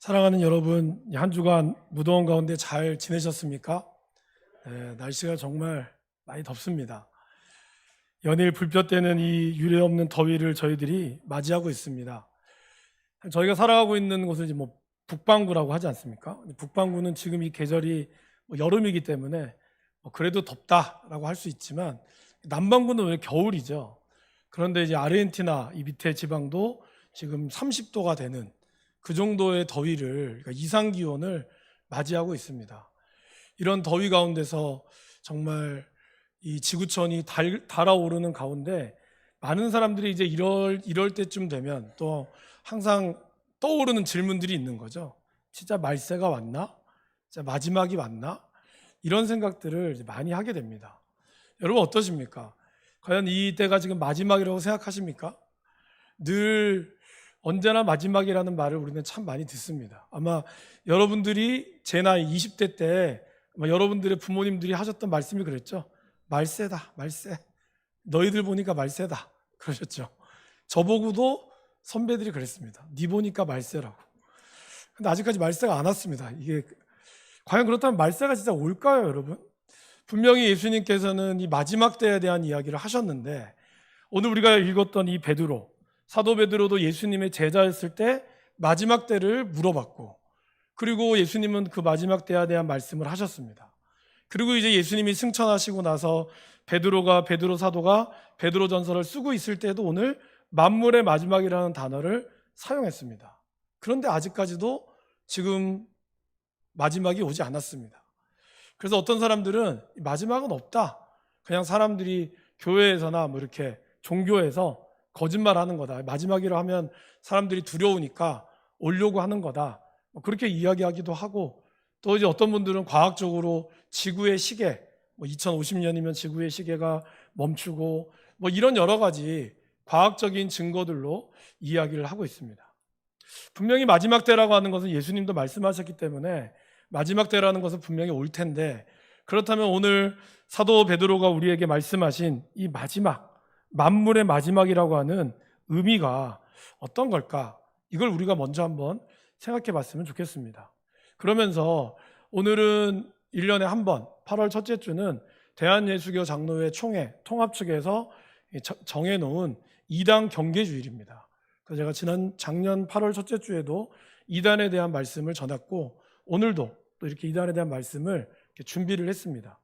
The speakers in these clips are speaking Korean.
사랑하는 여러분, 한 주간 무더운 가운데 잘 지내셨습니까? 날씨가 정말 많이 덥습니다. 연일 불볕되는 이 유례없는 더위를 저희들이 맞이하고 있습니다. 저희가 살아가고 있는 곳은 이제 북반구라고 하지 않습니까? 북반구는 지금 이 계절이 여름이기 때문에 그래도 덥다라고 할 수 있지만, 남반구는 왜 겨울이죠. 그런데 이제 아르헨티나 이 밑에 지방도 지금 30도가 되는 그 정도의 더위를, 그러니까 이상 기온을 맞이하고 있습니다. 이런 더위 가운데서 정말 이 지구촌이 달아오르는 가운데 많은 사람들이 이제 이럴 때쯤 되면 또 항상 떠오르는 질문들이 있는 거죠. 진짜 말세가 왔나? 진짜 마지막이 왔나? 이런 생각들을 이제 많이 하게 됩니다. 여러분 어떠십니까? 과연 이 때가 지금 마지막이라고 생각하십니까? 늘 언제나 마지막이라는 말을 우리는 참 많이 듣습니다. 아마 여러분들이 제 나이 20대 때 아마 여러분들의 부모님들이 하셨던 말씀이 그랬죠. 말세다, 말세. 너희들 보니까 말세다. 그러셨죠. 저보고도 선배들이 그랬습니다. 네 보니까 말세라고. 근데 아직까지 말세가 안 왔습니다. 이게 과연 그렇다면 말세가 진짜 올까요, 여러분? 분명히 예수님께서는 이 마지막 때에 대한 이야기를 하셨는데, 오늘 우리가 읽었던 이 베드로, 사도 베드로도 예수님의 제자였을 때 마지막 때를 물어봤고, 그리고 예수님은 그 마지막 때에 대한 말씀을 하셨습니다. 그리고 이제 예수님이 승천하시고 나서 베드로 사도가 베드로전서를 쓰고 있을 때도 오늘 만물의 마지막이라는 단어를 사용했습니다. 그런데 아직까지도 지금 마지막이 오지 않았습니다. 그래서 어떤 사람들은 마지막은 없다, 그냥 사람들이 교회에서나 이렇게 종교에서 거짓말하는 거다, 마지막이라 하면 사람들이 두려우니까 오려고 하는 거다, 그렇게 이야기하기도 하고, 또 이제 어떤 분들은 과학적으로 지구의 시계, 2050년이면 지구의 시계가 멈추고 이런 여러 가지 과학적인 증거들로 이야기를 하고 있습니다. 분명히 마지막 때라고 하는 것은 예수님도 말씀하셨기 때문에 마지막 때라는 것은 분명히 올 텐데, 그렇다면 오늘 사도 베드로가 우리에게 말씀하신 이 마지막, 만물의 마지막이라고 하는 의미가 어떤 걸까? 이걸 우리가 먼저 한번 생각해 봤으면 좋겠습니다. 그러면서 오늘은 1년에 한 번, 8월 첫째 주는 대한예수교 장로회 총회 통합 측에서 정해놓은 이단 경계주일입니다. 그래서 제가 작년 8월 첫째 주에도 이단에 대한 말씀을 전했고, 오늘도 또 이렇게 이단에 대한 말씀을 준비를 했습니다.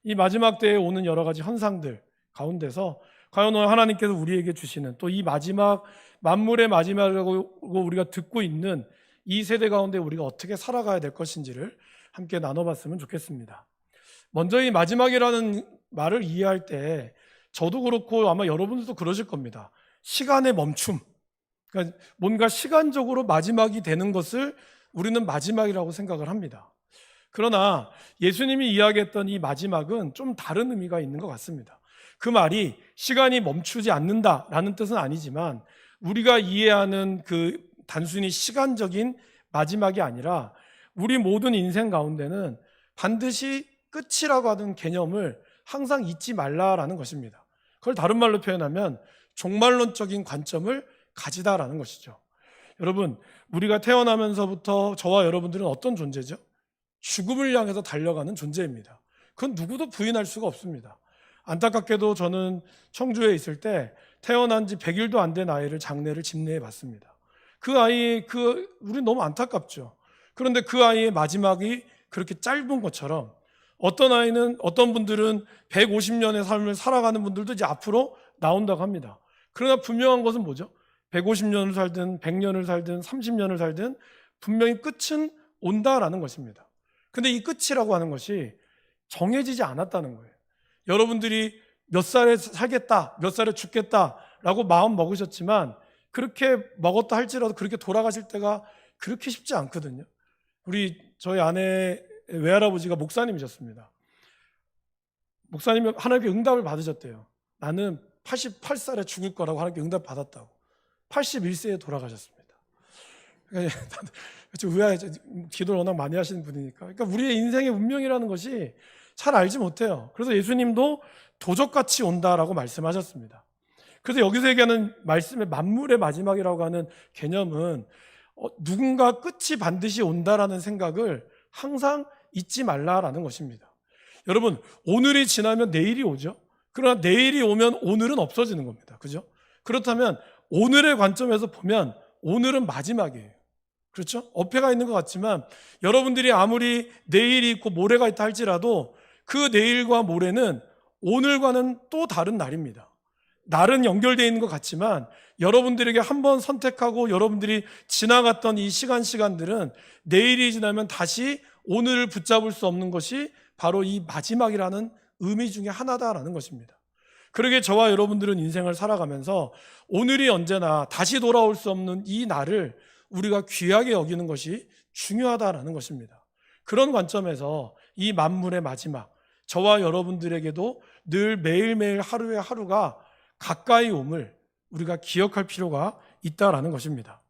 이 마지막 때에 오는 여러 가지 현상들 가운데서 과연 오늘 하나님께서 우리에게 주시는 또 이 마지막, 만물의 마지막이라고 우리가 듣고 있는 이 세대 가운데 우리가 어떻게 살아가야 될 것인지를 함께 나눠봤으면 좋겠습니다. 먼저 이 마지막이라는 말을 이해할 때 저도 그렇고 아마 여러분들도 그러실 겁니다. 시간의 멈춤, 그러니까 뭔가 시간적으로 마지막이 되는 것을 우리는 마지막이라고 생각을 합니다. 그러나 예수님이 이야기했던 이 마지막은 좀 다른 의미가 있는 것 같습니다. 그 말이 시간이 멈추지 않는다라는 뜻은 아니지만, 우리가 이해하는 그 단순히 시간적인 마지막이 아니라 우리 모든 인생 가운데는 반드시 끝이라고 하는 개념을 항상 잊지 말라라는 것입니다. 그걸 다른 말로 표현하면 종말론적인 관점을 가지다라는 것이죠. 여러분, 우리가 태어나면서부터 저와 여러분들은 어떤 존재죠? 죽음을 향해서 달려가는 존재입니다. 그건 누구도 부인할 수가 없습니다. 안타깝게도 저는 청주에 있을 때 태어난 지 100일도 안 된 아이를 장례를 집례해 봤습니다. 우리 너무 안타깝죠. 그런데 그 아이의 마지막이 그렇게 짧은 것처럼 어떤 분들은 150년의 삶을 살아가는 분들도 이제 앞으로 나온다고 합니다. 그러나 분명한 것은 뭐죠? 150년을 살든 100년을 살든 30년을 살든 분명히 끝은 온다라는 것입니다. 근데 이 끝이라고 하는 것이 정해지지 않았다는 거예요. 여러분들이 몇 살에 살겠다, 몇 살에 죽겠다라고 마음 먹으셨지만, 그렇게 먹었다 할지라도 그렇게 돌아가실 때가 그렇게 쉽지 않거든요. 저희 아내의 외할아버지가 목사님이셨습니다. 목사님이 하나님께 응답을 받으셨대요. 나는 88살에 죽을 거라고 하나님께 응답 받았다고. 81세에 돌아가셨습니다. 의아해져. 기도를 워낙 많이 하시는 분이니까. 그러니까 우리의 인생의 운명이라는 것이 잘 알지 못해요. 그래서 예수님도 도적같이 온다라고 말씀하셨습니다. 그래서 여기서 얘기하는 말씀의 만물의 마지막이라고 하는 개념은 누군가 끝이 반드시 온다라는 생각을 항상 잊지 말라라는 것입니다. 여러분, 오늘이 지나면 내일이 오죠. 그러나 내일이 오면 오늘은 없어지는 겁니다. 그죠? 그렇다면 오늘의 관점에서 보면 오늘은 마지막이에요. 그렇죠? 어폐가 있는 것 같지만 여러분들이 아무리 내일이 있고 모레가 있다 할지라도 그 내일과 모레는 오늘과는 또 다른 날입니다. 날은 연결되어 있는 것 같지만 여러분들에게 한번 선택하고 여러분들이 지나갔던 이 시간들은 내일이 지나면 다시 오늘을 붙잡을 수 없는 것이 바로 이 마지막이라는 의미 중에 하나다라는 것입니다. 그러게 저와 여러분들은 인생을 살아가면서 오늘이 언제나 다시 돌아올 수 없는 이 날을 우리가 귀하게 여기는 것이 중요하다라는 것입니다. 그런 관점에서 이 만물의 마지막, 저와 여러분들에게도 늘 매일매일 하루의 하루가 가까이 옴을 우리가 기억할 필요가 있다라는 것입니다.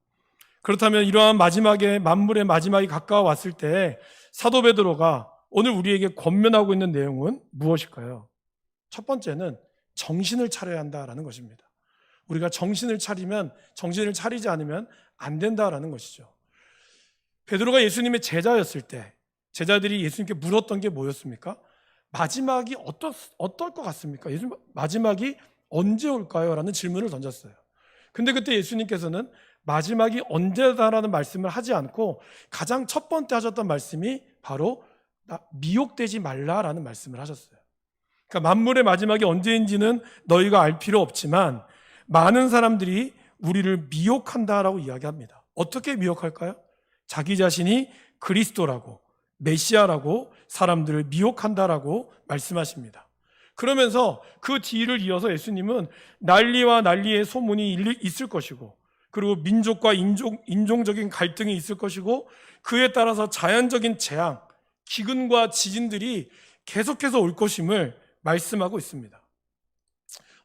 그렇다면 이러한 만물의 마지막이 가까워왔을 때 사도 베드로가 오늘 우리에게 권면하고 있는 내용은 무엇일까요? 첫 번째는 정신을 차려야 한다라는 것입니다. 우리가 정신을 차리지 않으면 안 된다라는 것이죠. 베드로가 예수님의 제자였을 때 제자들이 예수님께 물었던 게 뭐였습니까? 마지막이 어떨 것 같습니까? 마지막이 언제 올까요? 라는 질문을 던졌어요. 근데 그때 예수님께서는 마지막이 언제다라는 말씀을 하지 않고 가장 첫 번째 하셨던 말씀이 바로 미혹되지 말라라는 말씀을 하셨어요. 그러니까 만물의 마지막이 언제인지는 너희가 알 필요 없지만 많은 사람들이 우리를 미혹한다라고 이야기합니다. 어떻게 미혹할까요? 자기 자신이 그리스도라고 메시아라고 사람들을 미혹한다라고 말씀하십니다. 그러면서 그 뒤를 이어서 예수님은 난리와 난리의 소문이 있을 것이고 그리고 민족과 인종적인 갈등이 있을 것이고 그에 따라서 자연적인 재앙, 기근과 지진들이 계속해서 올 것임을 말씀하고 있습니다.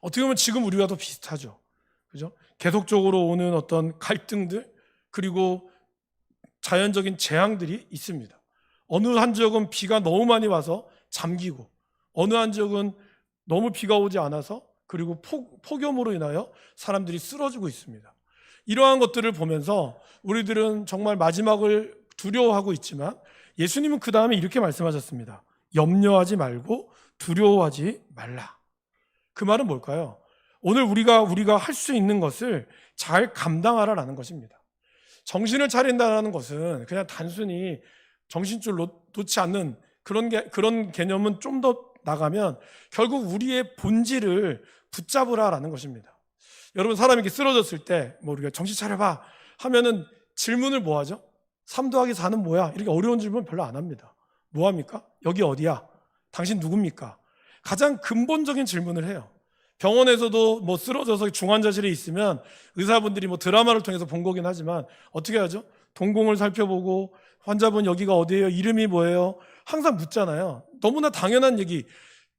어떻게 보면 지금 우리와 더 비슷하죠. 그죠? 계속적으로 오는 어떤 갈등들 그리고 자연적인 재앙들이 있습니다. 어느 한 지역은 비가 너무 많이 와서 잠기고 어느 한 지역은 너무 비가 오지 않아서 그리고 폭염으로 인하여 사람들이 쓰러지고 있습니다. 이러한 것들을 보면서 우리들은 정말 마지막을 두려워하고 있지만 예수님은 그 다음에 이렇게 말씀하셨습니다. 염려하지 말고 두려워하지 말라. 그 말은 뭘까요? 오늘 우리가 할 수 있는 것을 잘 감당하라라는 것입니다. 정신을 차린다는 것은 그냥 단순히 정신줄 놓지 않는 그런 개념은 좀 더 나가면 결국 우리의 본질을 붙잡으라라는 것입니다. 여러분 사람이 이렇게 쓰러졌을 때 우리가 정신 차려봐 하면은 질문을 뭐 하죠? 3 더하기 4는 뭐야? 이렇게 어려운 질문 별로 안 합니다. 뭐 합니까? 여기 어디야? 당신 누굽니까? 가장 근본적인 질문을 해요. 병원에서도 쓰러져서 중환자실에 있으면 의사분들이 드라마를 통해서 본 거긴 하지만 어떻게 하죠? 동공을 살펴보고 환자분 여기가 어디예요? 이름이 뭐예요? 항상 묻잖아요. 너무나 당연한 얘기.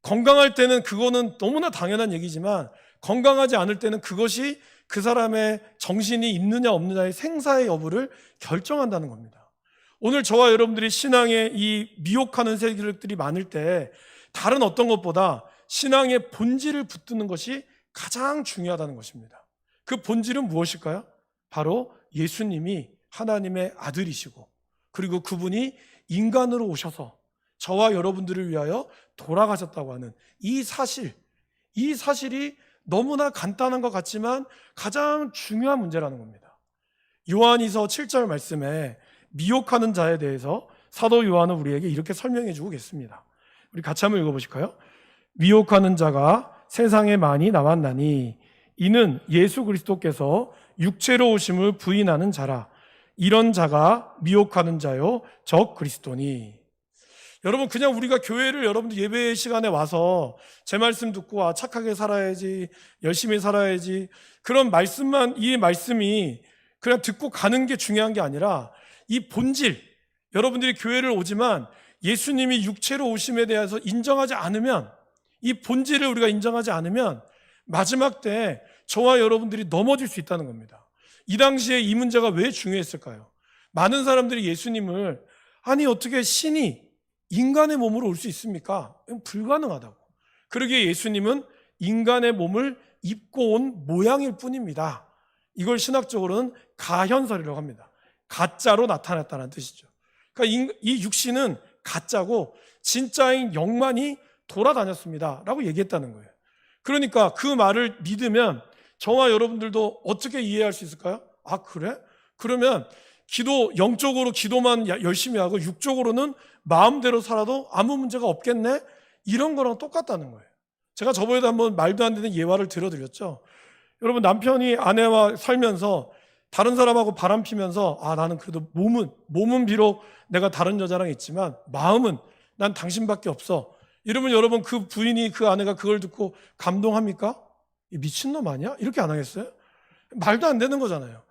건강할 때는 그거는 너무나 당연한 얘기지만 건강하지 않을 때는 그것이 그 사람의 정신이 있느냐 없느냐의 생사의 여부를 결정한다는 겁니다. 오늘 저와 여러분들이 신앙에 이 미혹하는 세력들이 많을 때 다른 어떤 것보다 신앙의 본질을 붙드는 것이 가장 중요하다는 것입니다. 그 본질은 무엇일까요? 바로 예수님이 하나님의 아들이시고 그리고 그분이 인간으로 오셔서 저와 여러분들을 위하여 돌아가셨다고 하는 이 사실이 너무나 간단한 것 같지만 가장 중요한 문제라는 겁니다. 요한이서 7절 말씀에 미혹하는 자에 대해서 사도 요한은 우리에게 이렇게 설명해 주고 계십니다. 우리 같이 한번 읽어보실까요? 미혹하는 자가 세상에 많이 나왔나니 이는 예수 그리스도께서 육체로 오심을 부인하는 자라. 이런 자가 미혹하는 자요 적 그리스도니. 여러분 그냥 우리가 교회를 여러분들 예배 시간에 와서 제 말씀 듣고 착하게 살아야지 열심히 살아야지 그런 이 말씀이 그냥 듣고 가는 게 중요한 게 아니라 이 본질, 여러분들이 교회를 오지만 예수님이 육체로 오심에 대해서 인정하지 않으면 이 본질을 우리가 인정하지 않으면 마지막 때 저와 여러분들이 넘어질 수 있다는 겁니다. 이 당시에 이 문제가 왜 중요했을까요? 많은 사람들이 예수님을 어떻게 신이 인간의 몸으로 올 수 있습니까? 불가능하다고. 그러기에 예수님은 인간의 몸을 입고 온 모양일 뿐입니다. 이걸 신학적으로는 가현설이라고 합니다. 가짜로 나타났다는 뜻이죠. 그러니까 이 육신은 가짜고 진짜인 영만이 돌아다녔습니다 라고 얘기했다는 거예요. 그러니까 그 말을 믿으면 저와 여러분들도 어떻게 이해할 수 있을까요? 아, 그래? 그러면 영적으로 기도만 열심히 하고 육적으로는 마음대로 살아도 아무 문제가 없겠네? 이런 거랑 똑같다는 거예요. 제가 저번에도 한번 말도 안 되는 예화를 들어드렸죠. 여러분, 남편이 아내와 살면서 다른 사람하고 바람 피면서 나는 그래도 몸은 비록 내가 다른 여자랑 있지만 마음은 난 당신밖에 없어. 이러면 여러분, 그 부인이, 그 아내가 그걸 듣고 감동합니까? 이 미친놈 아니야? 이렇게 안 하겠어요? 말도 안 되는 거잖아요.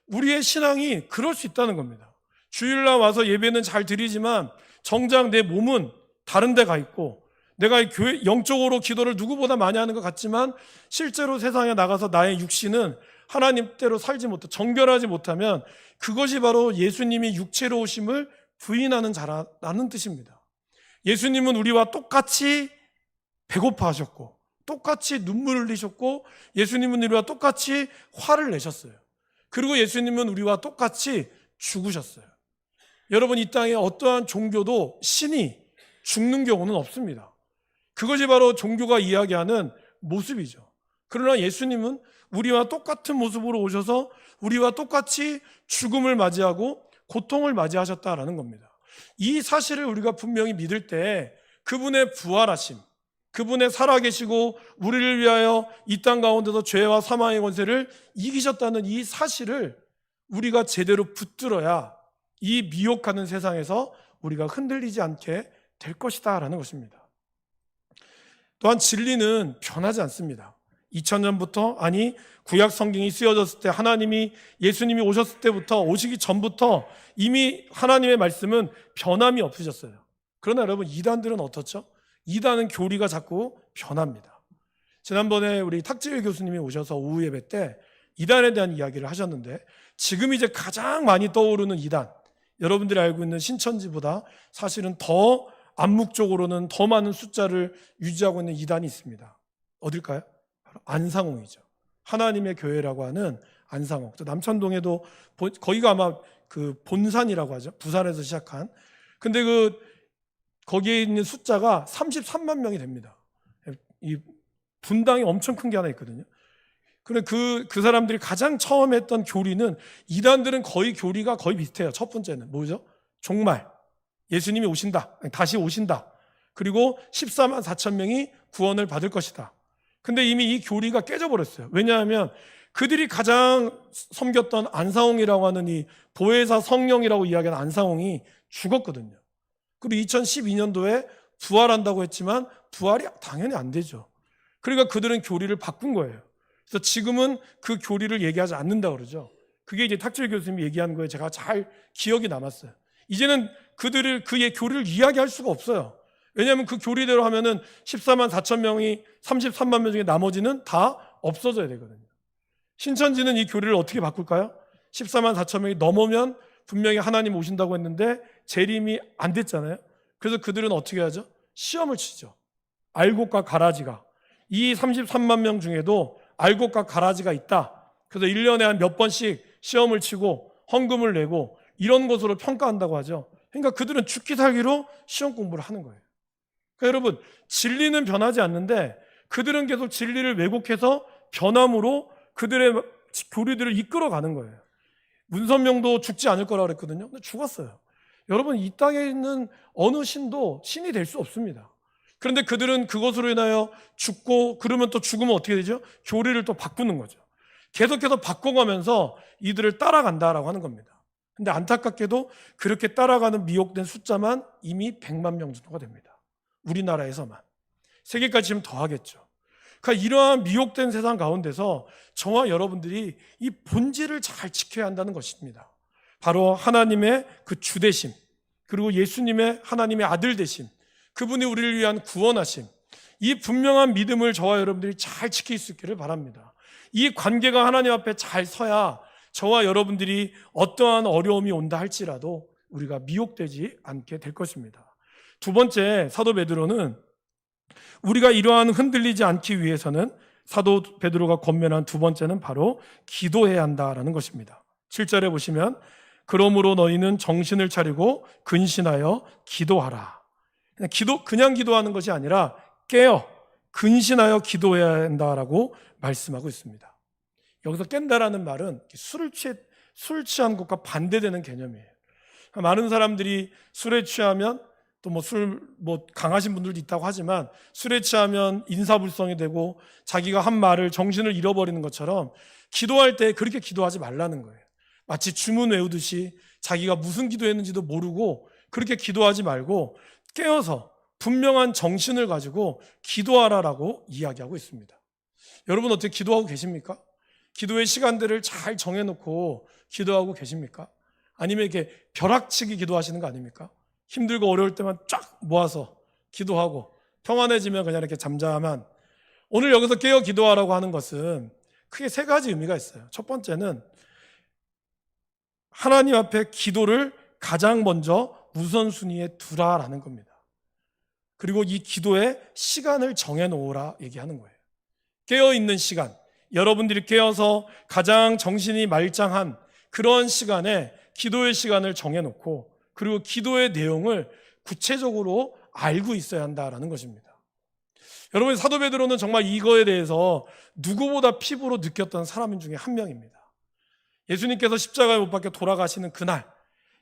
우리의 신앙이 그럴 수 있다는 겁니다. 주일날 와서 예배는 잘 드리지만 정작 내 몸은 다른 데 가 있고, 내가 영적으로 기도를 누구보다 많이 하는 것 같지만 실제로 세상에 나가서 나의 육신은 하나님대로 살지 못해 정결하지 못하면 그것이 바로 예수님이 육체로 오심을 부인하는 자라는 뜻입니다. 예수님은 우리와 똑같이 배고파하셨고 똑같이 눈물을 흘리셨고 예수님은 우리와 똑같이 화를 내셨어요. 그리고 예수님은 우리와 똑같이 죽으셨어요. 여러분, 이 땅에 어떠한 종교도 신이 죽는 경우는 없습니다. 그것이 바로 종교가 이야기하는 모습이죠. 그러나 예수님은 우리와 똑같은 모습으로 오셔서 우리와 똑같이 죽음을 맞이하고 고통을 맞이하셨다라는 겁니다. 이 사실을 우리가 분명히 믿을 때 그분의 부활하심, 그분의 살아계시고 우리를 위하여 이 땅 가운데서 죄와 사망의 권세를 이기셨다는 이 사실을 우리가 제대로 붙들어야 이 미혹하는 세상에서 우리가 흔들리지 않게 될 것이다 라는 것입니다. 또한 진리는 변하지 않습니다. 2000년부터, 아니 구약 성경이 쓰여졌을 때, 예수님이 오셨을 때부터, 오시기 전부터 이미 하나님의 말씀은 변함이 없으셨어요. 그러나 여러분, 이단들은 어떻죠? 이단은 교리가 자꾸 변합니다. 지난번에 우리 탁지일 교수님이 오셔서 오후 예배 때 이단에 대한 이야기를 하셨는데, 지금 이제 가장 많이 떠오르는 이단, 여러분들이 알고 있는 신천지보다 사실은 더 암묵적으로는 더 많은 숫자를 유지하고 있는 이단이 있습니다. 어딜까요? 바로 안상홍이죠. 하나님의 교회라고 하는 안상홍. 남천동에도 거기가 아마 그 본산이라고 하죠. 부산에서 시작한. 근데 거기에 있는 숫자가 33만 명이 됩니다. 이 분당이 엄청 큰 게 하나 있거든요. 근데 그 사람들이 가장 처음 했던 교리는, 이단들은 거의 교리가 거의 비슷해요. 첫 번째는 뭐죠? 종말. 예수님이 오신다. 다시 오신다. 그리고 14만 4천 명이 구원을 받을 것이다. 근데 이미 이 교리가 깨져버렸어요. 왜냐하면 그들이 가장 섬겼던 안상홍이라고 하는 이 보혜사 성령이라고 이야기하는 안상홍이 죽었거든요. 그리고 2012년도에 부활한다고 했지만 부활이 당연히 안 되죠. 그러니까 그들은 교리를 바꾼 거예요. 그래서 지금은 그 교리를 얘기하지 않는다고 그러죠. 그게 이제 탁철 교수님이 얘기한 거에 제가 잘 기억이 남았어요. 이제는 그의 교리를 이야기할 수가 없어요. 왜냐하면 그 교리대로 하면은 14만 4천 명이 33만 명 중에 나머지는 다 없어져야 되거든요. 신천지는 이 교리를 어떻게 바꿀까요? 14만 4천 명이 넘으면 분명히 하나님 오신다고 했는데 재림이 안 됐잖아요. 그래서 그들은 어떻게 하죠? 시험을 치죠. 알곡과 가라지가. 이 33만 명 중에도 알곡과 가라지가 있다. 그래서 1년에 한 몇 번씩 시험을 치고 헌금을 내고 이런 것으로 평가한다고 하죠. 그러니까 그들은 죽기 살기로 시험 공부를 하는 거예요. 그러니까 여러분, 진리는 변하지 않는데 그들은 계속 진리를 왜곡해서 변함으로 그들의 교리들을 이끌어가는 거예요. 문선명도 죽지 않을 거라고 그랬거든요. 근데 죽었어요. 여러분, 이 땅에 있는 어느 신도 신이 될 수 없습니다. 그런데 그들은 그것으로 인하여 죽고, 그러면 또 죽으면 어떻게 되죠? 교리를 또 바꾸는 거죠. 계속해서 바꿔가면서 이들을 따라간다라고 하는 겁니다. 근데 안타깝게도 그렇게 따라가는 미혹된 숫자만 이미 100만 명 정도가 됩니다. 우리나라에서만. 세계까지 지금 더하겠죠. 그러니까 이러한 미혹된 세상 가운데서 저와 여러분들이 이 본질을 잘 지켜야 한다는 것입니다. 바로 하나님의 그 주되심, 그리고 예수님의 하나님의 아들 되심, 그분이 우리를 위한 구원하심, 이 분명한 믿음을 저와 여러분들이 잘 지킬 수 있기를 바랍니다. 이 관계가 하나님 앞에 잘 서야 저와 여러분들이 어떠한 어려움이 온다 할지라도 우리가 미혹되지 않게 될 것입니다. 두 번째, 사도 베드로는 우리가 이러한 흔들리지 않기 위해서는, 사도 베드로가 권면한 두 번째는 바로 기도해야 한다라는 것입니다. 7절에 보시면 그러므로 너희는 정신을 차리고 근신하여 기도하라. 그냥 기도하는 것이 아니라 깨어 근신하여 기도해야 한다라고 말씀하고 있습니다. 여기서 깬다라는 말은 술 취한 것과 반대되는 개념이에요. 많은 사람들이 술에 취하면 또 강하신 분들도 있다고 하지만 술에 취하면 인사불성이 되고 자기가 한 말을 정신을 잃어버리는 것처럼 기도할 때 그렇게 기도하지 말라는 거예요. 마치 주문 외우듯이 자기가 무슨 기도했는지도 모르고 그렇게 기도하지 말고 깨어서 분명한 정신을 가지고 기도하라라고 이야기하고 있습니다. 여러분 어떻게 기도하고 계십니까? 기도의 시간들을 잘 정해놓고 기도하고 계십니까? 아니면 이렇게 벼락치기 기도하시는 거 아닙니까? 힘들고 어려울 때만 쫙 모아서 기도하고 평안해지면 그냥 이렇게 잠잠한. 오늘 여기서 깨어 기도하라고 하는 것은 크게 세 가지 의미가 있어요. 첫 번째는 하나님 앞에 기도를 가장 먼저 우선순위에 두라라는 겁니다. 그리고 이 기도의 시간을 정해놓으라 얘기하는 거예요. 깨어있는 시간, 여러분들이 깨어서 가장 정신이 말짱한 그런 시간에 기도의 시간을 정해놓고 그리고 기도의 내용을 구체적으로 알고 있어야 한다라는 것입니다. 여러분, 사도 베드로는 정말 이거에 대해서 누구보다 피부로 느꼈던 사람 중에 한 명입니다. 예수님께서 십자가에 못 박혀 돌아가시는 그날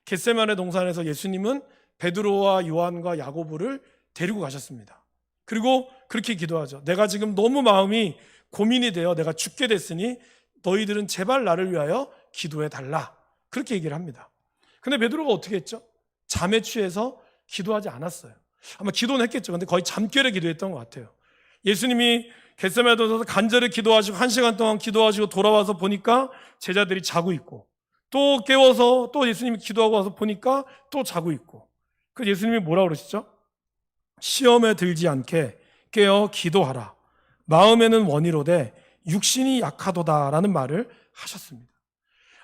겟세마네 동산에서 예수님은 베드로와 요한과 야고보를 데리고 가셨습니다. 그리고 그렇게 기도하죠. 내가 지금 너무 마음이 고민이 되어 내가 죽게 됐으니 너희들은 제발 나를 위하여 기도해 달라. 그렇게 얘기를 합니다. 근데 베드로가 어떻게 했죠? 잠에 취해서 기도하지 않았어요. 아마 기도는 했겠죠. 근데 거의 잠결에 기도했던 것 같아요. 예수님이 겟세마네 동산에서 간절히 기도하시고 1시간 동안 기도하시고 돌아와서 보니까 제자들이 자고 있고 또 깨워서 또 예수님이 기도하고 와서 보니까 또 자고 있고. 그래서 예수님이 뭐라고 그러시죠? 시험에 들지 않게 깨어 기도하라. 마음에는 원이로되 육신이 약하도다라는 말을 하셨습니다.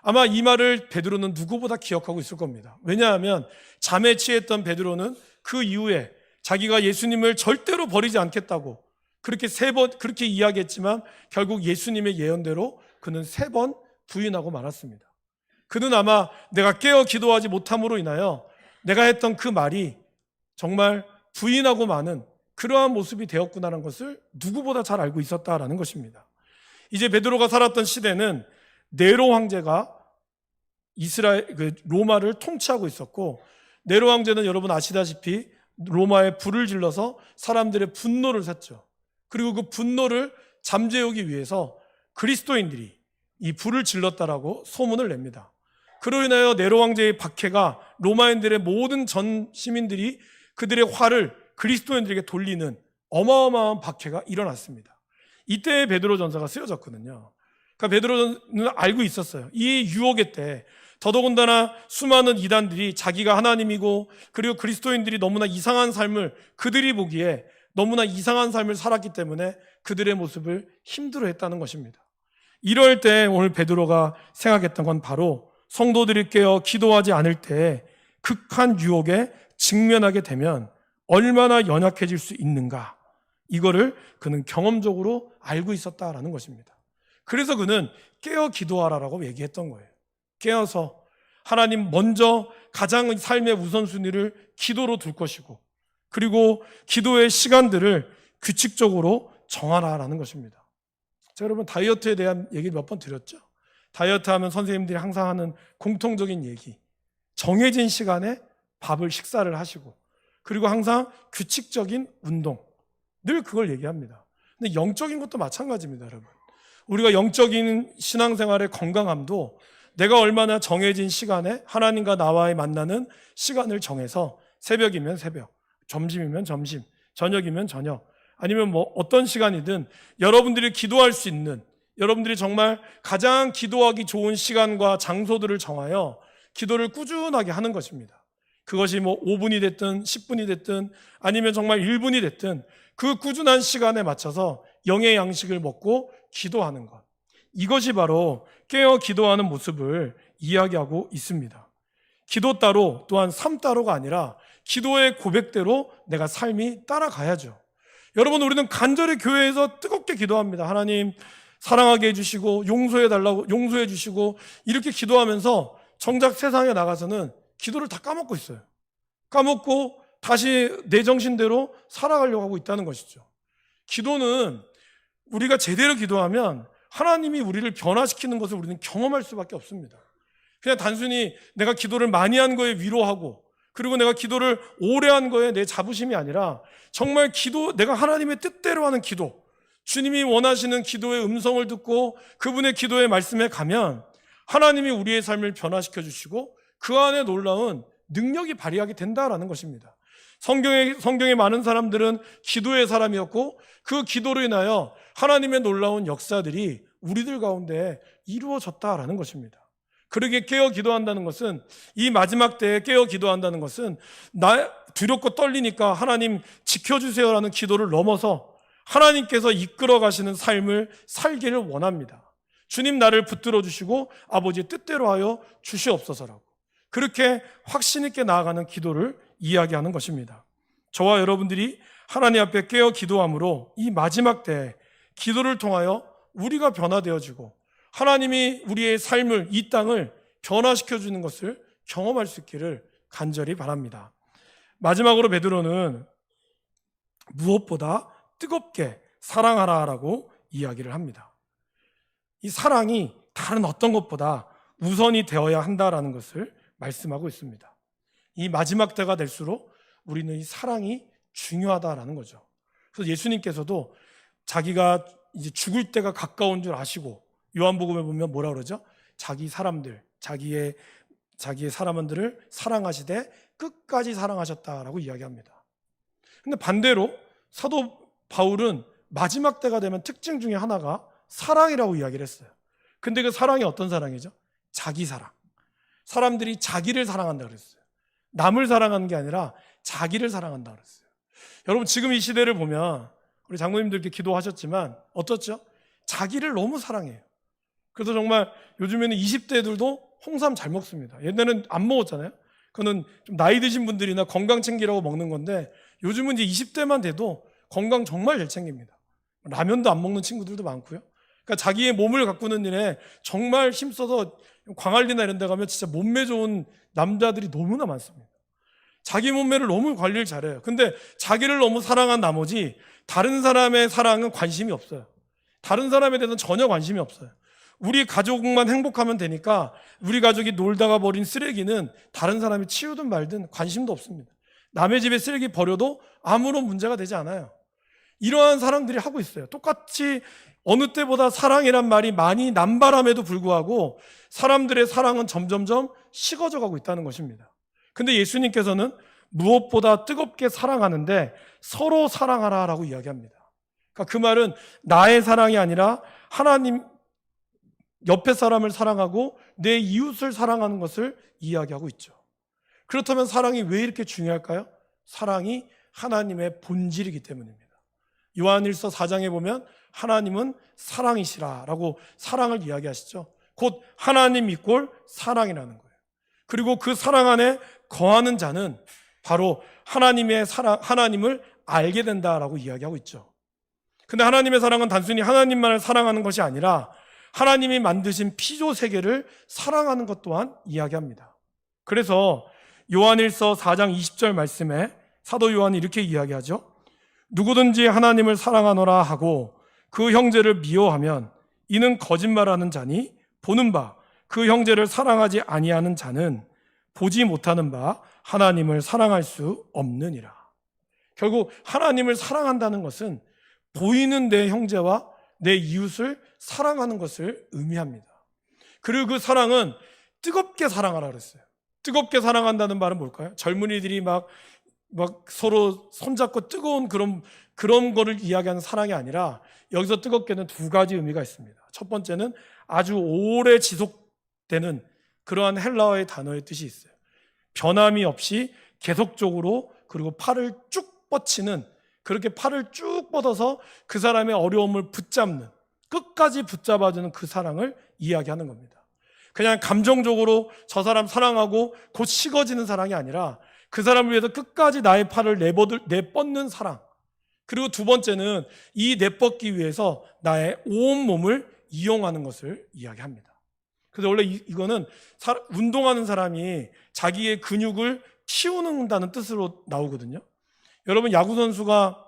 아마 이 말을 베드로는 누구보다 기억하고 있을 겁니다. 왜냐하면 잠에 취했던 베드로는 그 이후에 자기가 예수님을 절대로 버리지 않겠다고 그렇게 이야기했지만 결국 예수님의 예언대로 그는 3번 부인하고 말았습니다. 그는 아마 내가 깨어 기도하지 못함으로 인하여 내가 했던 그 말이 정말 부인하고 마는 그러한 모습이 되었구나라는 것을 누구보다 잘 알고 있었다라는 것입니다. 이제 베드로가 살았던 시대는 네로 황제가 로마를 통치하고 있었고, 네로 황제는 여러분 아시다시피 로마에 불을 질러서 사람들의 분노를 샀죠. 그리고 그 분노를 잠재우기 위해서 그리스도인들이 이 불을 질렀다라고 소문을 냅니다. 그로 인하여 네로 황제의 박해가 로마인들의 모든 전 시민들이 그들의 화를 그리스도인들에게 돌리는 어마어마한 박해가 일어났습니다. 이때 베드로 전서가 쓰여졌거든요. 그러니까 베드로는 알고 있었어요. 이 유혹의 때 더더군다나 수많은 이단들이 자기가 하나님이고 그리고 그리스도인들이 너무나 이상한 삶을 그들이 보기에 너무나 이상한 삶을 살았기 때문에 그들의 모습을 힘들어했다는 것입니다. 이럴 때 오늘 베드로가 생각했던 건 바로 성도들이 깨어 기도하지 않을 때 극한 유혹에 직면하게 되면 얼마나 연약해질 수 있는가, 이거를 그는 경험적으로 알고 있었다라는 것입니다. 그래서 그는 깨어 기도하라라고 얘기했던 거예요. 깨어서 하나님 먼저 가장 삶의 우선순위를 기도로 둘 것이고 그리고 기도의 시간들을 규칙적으로 정하라라는 것입니다. 제가 여러분 다이어트에 대한 얘기를 몇 번 드렸죠. 다이어트 하면 선생님들이 항상 하는 공통적인 얘기, 정해진 시간에 식사를 하시고 그리고 항상 규칙적인 운동, 늘 그걸 얘기합니다. 근데 영적인 것도 마찬가지입니다, 여러분. 우리가 영적인 신앙생활의 건강함도 내가 얼마나 정해진 시간에 하나님과 나와의 만나는 시간을 정해서 새벽이면 새벽, 점심이면 점심, 저녁이면 저녁, 아니면 어떤 시간이든 여러분들이 기도할 수 있는, 여러분들이 정말 가장 기도하기 좋은 시간과 장소들을 정하여 기도를 꾸준하게 하는 것입니다. 그것이 5분이 됐든 10분이 됐든 아니면 정말 1분이 됐든 그 꾸준한 시간에 맞춰서 영의 양식을 먹고 기도하는 것, 이것이 바로 깨어 기도하는 모습을 이야기하고 있습니다. 기도 따로 또한 삶 따로가 아니라 기도의 고백대로 내가 삶이 따라가야죠. 여러분, 우리는 간절히 교회에서 뜨겁게 기도합니다. 하나님 사랑하게 해주시고 용서해 달라고 용서해 주시고 이렇게 기도하면서 정작 세상에 나가서는 기도를 다 까먹고 있어요. 까먹고 다시 내 정신대로 살아가려고 하고 있다는 것이죠. 기도는 우리가 제대로 기도하면 하나님이 우리를 변화시키는 것을 우리는 경험할 수밖에 없습니다. 그냥 단순히 내가 기도를 많이 한 거에 위로하고, 그리고 내가 기도를 오래 한 거에 내 자부심이 아니라 정말 내가 하나님의 뜻대로 하는 기도, 주님이 원하시는 기도의 음성을 듣고 그분의 기도의 말씀에 가면 하나님이 우리의 삶을 변화시켜 주시고 그 안에 놀라운 능력이 발휘하게 된다라는 것입니다. 성경에 많은 사람들은 기도의 사람이었고 그 기도로 인하여 하나님의 놀라운 역사들이 우리들 가운데 이루어졌다라는 것입니다. 그러게 깨어 기도한다는 것은, 이 마지막 때에 깨어 기도한다는 것은 두렵고 떨리니까 하나님 지켜주세요라는 기도를 넘어서 하나님께서 이끌어 가시는 삶을 살기를 원합니다. 주님 나를 붙들어 주시고 아버지의 뜻대로 하여 주시옵소서라고, 그렇게 확신 있게 나아가는 기도를 이야기하는 것입니다. 저와 여러분들이 하나님 앞에 깨어 기도함으로 이 마지막 때에 기도를 통하여 우리가 변화되어지고 하나님이 우리의 삶을, 이 땅을 변화시켜 주는 것을 경험할 수 있기를 간절히 바랍니다. 마지막으로 베드로는 무엇보다 뜨겁게 사랑하라라고 이야기를 합니다. 이 사랑이 다른 어떤 것보다 우선이 되어야 한다라는 것을 말씀하고 있습니다. 이 마지막 때가 될수록 우리는 이 사랑이 중요하다라는 거죠. 그래서 예수님께서도 자기가 이제 죽을 때가 가까운 줄 아시고, 요한복음에 보면 뭐라 그러죠? 자기의 사람들을 사랑하시되 끝까지 사랑하셨다라고 이야기합니다. 근데 반대로 사도 바울은 마지막 때가 되면 특징 중에 하나가 사랑이라고 이야기를 했어요. 근데 그 사랑이 어떤 사랑이죠? 자기 사랑. 사람들이 자기를 사랑한다 그랬어요. 남을 사랑하는 게 아니라 자기를 사랑한다 그랬어요. 여러분, 지금 이 시대를 보면 우리 장로님들 이렇게 기도하셨지만 어떻죠? 자기를 너무 사랑해요. 그래서 정말 요즘에는 20대들도 홍삼 잘 먹습니다. 옛날에는 안 먹었잖아요. 그거는 좀 나이 드신 분들이나 건강 챙기라고 먹는 건데, 요즘은 이제 20대만 돼도 건강 정말 잘 챙깁니다. 라면도 안 먹는 친구들도 많고요. 그러니까 자기의 몸을 가꾸는 일에 정말 힘써서 광안리나 이런 데 가면 진짜 몸매 좋은 남자들이 너무나 많습니다. 자기 몸매를 너무 관리를 잘해요. 근데 자기를 너무 사랑한 나머지 다른 사람의 사랑은 관심이 없어요. 다른 사람에 대해서는 전혀 관심이 없어요. 우리 가족만 행복하면 되니까 우리 가족이 놀다가 버린 쓰레기는 다른 사람이 치우든 말든 관심도 없습니다. 남의 집에 쓰레기 버려도 아무런 문제가 되지 않아요. 이러한 사람들이 하고 있어요. 똑같이 어느 때보다 사랑이란 말이 많이 남발함에도 불구하고 사람들의 사랑은 점점점 식어져 가고 있다는 것입니다. 근데 예수님께서는 무엇보다 뜨겁게 사랑하는데 서로 사랑하라라고 이야기합니다. 그러니까 그 말은 나의 사랑이 아니라 하나님 옆에 사람을 사랑하고 내 이웃을 사랑하는 것을 이야기하고 있죠. 그렇다면 사랑이 왜 이렇게 중요할까요? 사랑이 하나님의 본질이기 때문입니다. 요한일서 4장에 보면 하나님은 사랑이시라라고 사랑을 이야기하시죠. 곧 하나님 이꼴 사랑이라는 거예요. 그리고 그 사랑 안에 거하는 자는 바로 하나님의 사랑, 하나님을 알게 된다라고 이야기하고 있죠. 근데 하나님의 사랑은 단순히 하나님만을 사랑하는 것이 아니라 하나님이 만드신 피조 세계를 사랑하는 것 또한 이야기합니다. 그래서 요한일서 4장 20절 말씀에 사도 요한이 이렇게 이야기하죠. 누구든지 하나님을 사랑하노라 하고 그 형제를 미워하면 이는 거짓말하는 자니 보는 바 그 형제를 사랑하지 아니하는 자는 보지 못하는 바 하나님을 사랑할 수 없느니라. 결국 하나님을 사랑한다는 것은 보이는 내 형제와 내 이웃을 사랑하는 것을 의미합니다. 그리고 그 사랑은 뜨겁게 사랑하라 그랬어요. 뜨겁게 사랑한다는 말은 뭘까요? 젊은이들이 막 서로 손잡고 뜨거운 그런 거를 이야기하는 사랑이 아니라, 여기서 뜨겁게는 두 가지 의미가 있습니다. 첫 번째는 아주 오래 지속되는 그러한 헬라어의 단어의 뜻이 있어요. 변함이 없이 계속적으로, 그리고 팔을 쭉 뻗치는, 그렇게 팔을 쭉 뻗어서 그 사람의 어려움을 붙잡는, 끝까지 붙잡아주는 그 사랑을 이야기하는 겁니다. 그냥 감정적으로 저 사람 사랑하고 곧 식어지는 사랑이 아니라 그 사람을 위해서 끝까지 나의 팔을 내뻗는 사랑. 그리고 두 번째는 이 내뻗기 위해서 나의 온 몸을 이용하는 것을 이야기합니다. 그래서 원래 이거는 운동하는 사람이 자기의 근육을 키우는다는 뜻으로 나오거든요. 여러분, 야구 선수가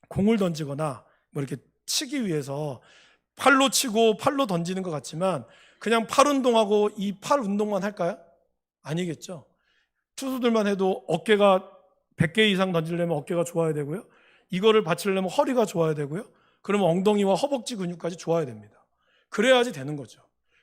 공을 던지거나 뭐 이렇게 치기 위해서 팔로 치고 팔로 던지는 것 같지만 그냥 팔 운동하고 이 팔 운동만 할까요? 아니겠죠. 투수들만 해도 어깨가 100개 이상 던지려면 어깨가 좋아야 되고요. 이거를 받치려면 허리가 좋아야 되고요. 그러면 엉덩이와 허벅지 근육까지 좋아야 됩니다. 그래야지 되는 거죠.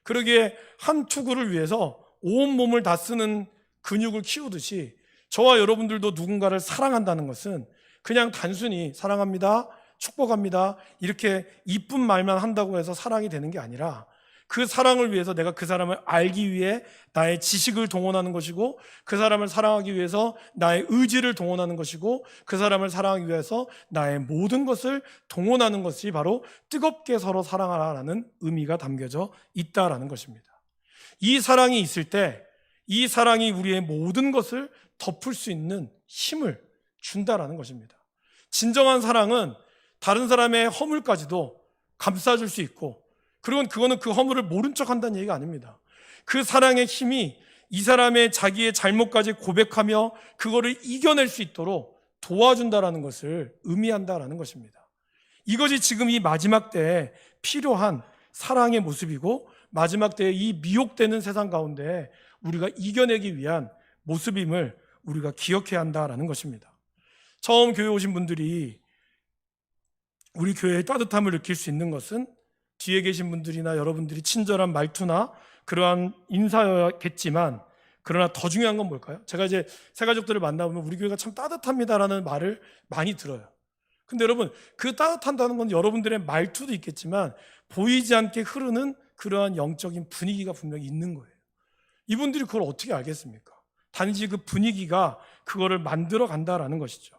그러기에 한 투구를 위해서 온 몸을 다 쓰는 근육을 키우듯이 저와 여러분들도 누군가를 사랑한다는 것은 그냥 단순히 사랑합니다, 축복합니다 이렇게 이쁜 말만 한다고 해서 사랑이 되는 게 아니라 그 사랑을 위해서 내가 그 사람을 알기 위해 나의 지식을 동원하는 것이고, 그 사람을 사랑하기 위해서 나의 의지를 동원하는 것이고, 그 사람을 사랑하기 위해서 나의 모든 것을 동원하는 것이 바로 뜨겁게 서로 사랑하라는 의미가 담겨져 있다라는 것입니다. 이 사랑이 있을 때 이 사랑이 우리의 모든 것을 덮을 수 있는 힘을 준다라는 것입니다. 진정한 사랑은 다른 사람의 허물까지도 감싸줄 수 있고, 그리고 그거는 그 허물을 모른 척 한다는 얘기가 아닙니다. 그 사랑의 힘이 이 사람의 자기의 잘못까지 고백하며 그거를 이겨낼 수 있도록 도와준다라는 것을 의미한다라는 것입니다. 이것이 지금 이 마지막 때에 필요한 사랑의 모습이고, 마지막 때에 이 미혹되는 세상 가운데 우리가 이겨내기 위한 모습임을 우리가 기억해야 한다라는 것입니다. 처음 교회 오신 분들이 우리 교회의 따뜻함을 느낄 수 있는 것은 뒤에 계신 분들이나 여러분들이 친절한 말투나 그러한 인사였겠지만, 그러나 더 중요한 건 뭘까요? 제가 이제 새가족들을 만나보면 우리 교회가 참 따뜻합니다라는 말을 많이 들어요. 근데 여러분, 그 따뜻한다는 건 여러분들의 말투도 있겠지만 보이지 않게 흐르는 그러한 영적인 분위기가 분명히 있는 거예요. 이분들이 그걸 어떻게 알겠습니까? 단지 그 분위기가 그거를 만들어 간다라는 것이죠.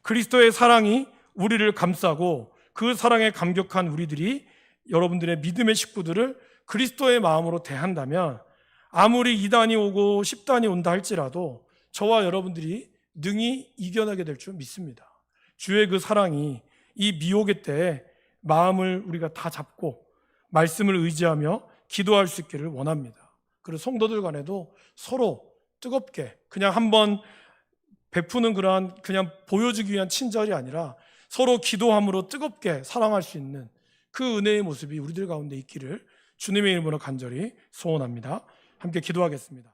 그리스도의 사랑이 우리를 감싸고 그 사랑에 감격한 우리들이 여러분들의 믿음의 식구들을 그리스도의 마음으로 대한다면 아무리 2단이 오고 10단이 온다 할지라도 저와 여러분들이 능히 이겨내게 될 줄 믿습니다. 주의 그 사랑이 이 미혹의 때에 마음을 우리가 다 잡고 말씀을 의지하며 기도할 수 있기를 원합니다. 그리고 성도들 간에도 서로 뜨겁게 그냥 한번 베푸는 그러한 그냥 보여주기 위한 친절이 아니라 서로 기도함으로 뜨겁게 사랑할 수 있는 그 은혜의 모습이 우리들 가운데 있기를 주님의 이름으로 간절히 소원합니다. 함께 기도하겠습니다.